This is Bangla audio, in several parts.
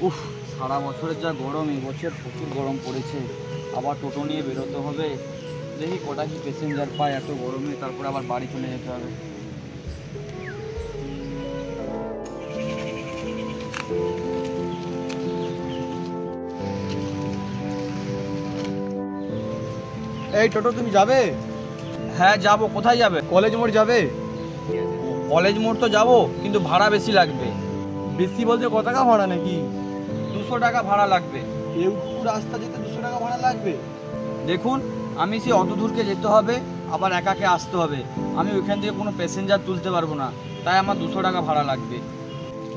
উফ, সারা বছরের যা গরম, এই বছর প্রচুর গরম পড়েছে। আবার টোটো নিয়ে বেরোতে হবে। দেখি কটা কি প্যাসেঞ্জার পায় এত গরমে, তারপরে আবার বাড়ি চলে যেতে হবে। এই টোটো, তুমি যাবে? হ্যাঁ যাবো। কোথায় যাবে? কলেজ মোড় যাবে? কলেজ মোড় তো যাবো, কিন্তু ভাড়া বেশি লাগবে। বেশি বলতে কত টাকা ভাড়া নাকি? 200 টাকা ভাড়া লাগবে। এই রাস্তা যেতে 200 টাকা ভাড়া লাগবে? দেখুন, আমি সেই অত দূরকে যেতে হবে, আবার একাকে আসতে হবে। আমি ওইখান থেকে কোনো প্যাসেঞ্জার তুলতে পারবো না, তাই আমার 200 টাকা ভাড়া লাগবে।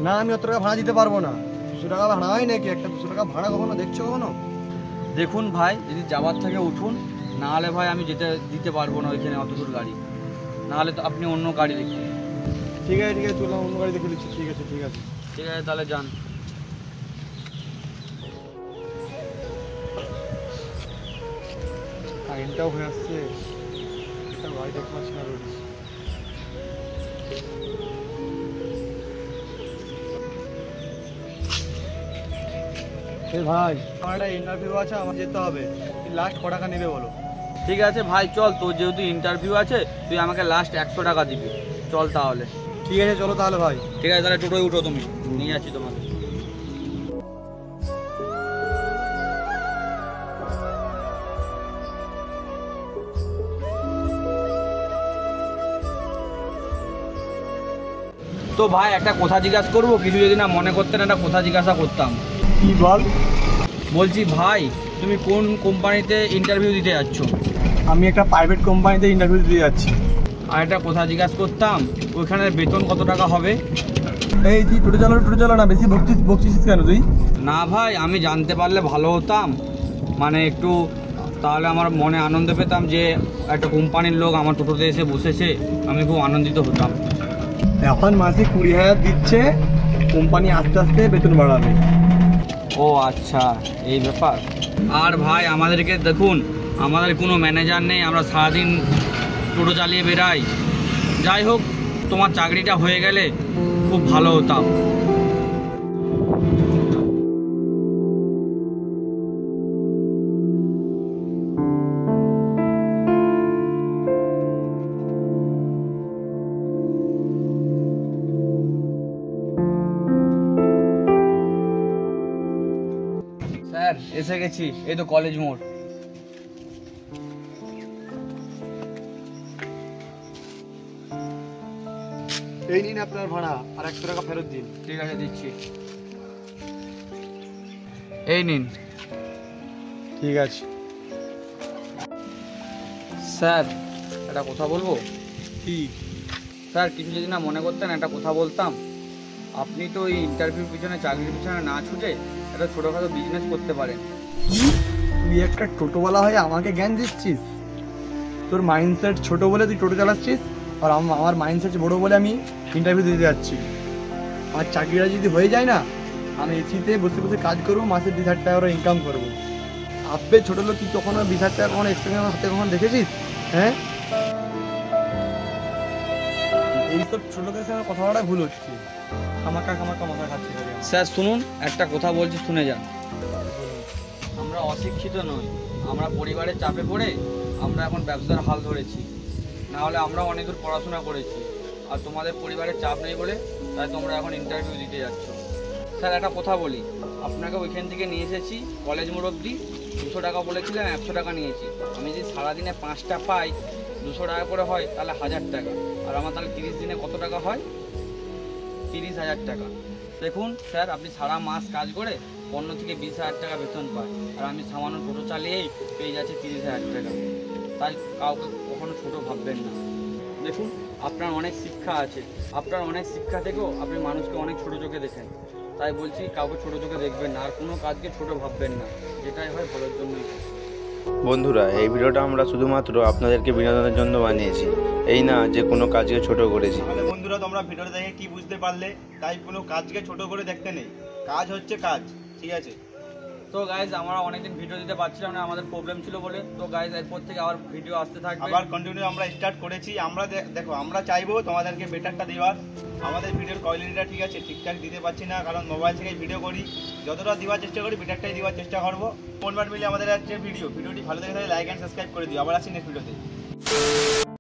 না, আমি অত টাকা ভাড়া দিতে পারবো না। 200 টাকা ভাড়া হয় নাকি? একটা 200 টাকা ভাড়া কখনো দেখছো কখনো? দেখুন ভাই, যদি যাওয়ার থেকে উঠুন, না হলে ভাই আমি দিতে পারবো না ওইখানে অত দূর গাড়ি। না হলে তো আপনি অন্য গাড়ি দেখুন। ঠিক আছে ঠিক আছে, চলো অন্য গাড়ি দেখে দিচ্ছি। ঠিক আছে ঠিক আছে ঠিক আছে, তাহলে যান। টাইমটাও হয়ে আসছে, একটা গাড়ি দেখতে পাচ্ছি না রোড। এই ভাই, আমার একটা ইন্টারভিউ আছে, আমার যেতে হবে। লাস্ট ক টাকা নেবে বলো? ঠিক আছে ভাই, চল। তোর যেহেতু ইন্টারভিউ আছে, তুই আমাকে লাস্ট 100 টাকা দিবি। চল তাহলে। ঠিক আছে চলো তাহলে ভাই। ঠিক আছে, তাহলে টোটোয় উঠো, তুমি নিয়ে যাচ্ছি তোমাকে। তো ভাই, একটা কথা জিজ্ঞাসা করবো? কিছু যদি না মনে করতেন, একটা কথা জিজ্ঞাসা করতাম। কি বল? বলছি ভাই, তুমি কোন কোম্পানিতে ইন্টারভিউ দিতে যাচ্ছ? আমি একটা প্রাইভেট কোম্পানিতে ইন্টারভিউ দিতে যাচ্ছি। আর একটা কথা জিজ্ঞাসা করতাম, ওইখানে বেতন কত টাকা হবে? এই তুই টোটো চালা না, বেশি বকছিস কেন তুই? না ভাই, আমি জানতে পারলে ভালো হতাম, মানে একটু, তাহলে আমার মনে আনন্দ পেতাম যে একটা কোম্পানির লোক আমার টোটোতে এসে বসেছে, আমি খুব আনন্দিত হতাম। এখন মাসে 20,000 দিচ্ছে, কোম্পানি আস্তে আস্তে বেতন বাড়াবে। ও আচ্ছা, এই ব্যাপার। আর ভাই, আমাদেরকে দেখুন, আমাদের কোনো ম্যানেজার নেই, আমরা সারাদিন টোটো চালিয়ে বেরাই। যাই হোক, তোমার চাকরিটা হয়ে গেলে খুব ভালো হতাম। স্যার, এসে গেছি, এই তো কলেজ মোড়। এই নিন আপনার ভাড়া, আর 100 টাকা ফেরত দিন। ঠিক আছে, দিচ্ছি। এই নিন। ঠিক আছে। স্যার, একটা কথা বলবো? কি? স্যার, কিছু যদি না মনে করতেন, একটা কথা বলতাম। আপনি তো এই ইন্টারভিউর পিছনে, চাকরির পিছনে না ছুটে একটা ছোটোখাটো বিজনেস করতে পারেন। তুই একটা টোটোওয়ালা হয়ে আমাকে জ্ঞান দিচ্ছিস? তোর মাইন্ডসেট ছোট বলে তুই টোটো চালাচ্ছিস, আর আমার মাইন্ডসেট বড় বলে আমি ইন্টারভিউ দিতে যাচ্ছি। আমার চাকরিটা যদি হয়ে যায় না, আমি এসিতে বসে বসে কাজ করবো, মাসে 20,000 টাকা করে ইনকাম করবো। আব্বে ছোটো লোক, তুই কখনো 20,000 টাকা কখনো এক্সট্রা আমার হাতে কখনো দেখেছিস? হ্যাঁ, এইসব ছোটো লোকের সঙ্গে কথা বলাটা ভুল হচ্ছে। খামাকা মাথা খাচ্ছে। স্যার শুনুন, একটা কথা বলছি, শুনে যান। আমরা অশিক্ষিত নই, আমরা পরিবারের চাপে পড়ে আমরা এখন ব্যবসার হাল ধরেছি। না হলে আমরা অনেক দূর পড়াশোনা করেছি, আর তোমাদের পরিবারের চাপ নেই বলে তাই তোমরা এখন ইন্টারভিউ দিতে যাচ্ছ। স্যার, একটা কথা বলি, আপনাকে ওইখান থেকে নিয়ে এসেছি কলেজ মোড় অবধি। 200 টাকা বলেছিলেন, 100 টাকা নিয়েছি। আমি যদি সারাদিনে 5টা পাই, 200 টাকা করে হয়, তাহলে 1000 টাকা। আর আমার তাহলে 30 দিনে কত টাকা হয়? 30,000 টাকা। দেখুন স্যার, আপনি সারা মাস কাজ করে 15 থেকে 20,000 টাকা বেতন পায়, আর আমি সামান্য টোটো চালিয়েই পেয়ে যাচ্ছি 30,000 টাকা। তাই কাউকে কখনো ছোটো ভাববেন না। দেখুন, আপনার অনেক শিক্ষা আছে, আপনার অনেক শিক্ষা থেকেও আপনি মানুষকে অনেক ছোটো চোখে দেখেন। তাই বলছি, কাউকে ছোটো চোখে দেখবেন না, আর কোনো কাজকে ছোটো ভাববেন না। যেটাই হয় ভালোর জন্যই। বন্ধুরা, এই ভিডিওটা আমরা শুধুমাত্র আপনাদেরকে বিনোদনের জন্য বানিয়েছি, এই না যে কোনো কাজকে ছোট করেছি। তাহলে বন্ধুরা, তোমরা ভিডিওটা দেখে কি বুঝতে পারলে? তাই কোনো কাজকে ছোট করে দেখতে নেই, কাজ হচ্ছে কাজ, ঠিক আছে? তো গাইজ আমরা অনেকদিন ভিডিও দিতে পারছিলাম না, আমাদের প্রবলেম ছিল বলে। তো গাইজ এরপর থেকে আবার ভিডিও আসতে থাকবে, আবার কন্টিনিউ আমরা স্টার্ট করেছি। আমরা দেখো আমরা চাইবো তোমাদেরকে বেটারটা দেওয়ার। আমাদের ভিডিওর কোয়ালিটিটা ঠিক আছে, ঠিকঠাক দিতে পারছি না, কারণ মোবাইল থেকে ভিডিও করি, যতটা দেওয়ার চেষ্টা করি বেটারটাই দেওয়ার চেষ্টা করবো। কোনবার মিলে আমাদের আজকে ভিডিওটি ভালো দেখে থাকলে লাইক অ্যান্ড সাবস্ক্রাইব করে দিও। আবার আসি নেক্সট ভিডিওতে।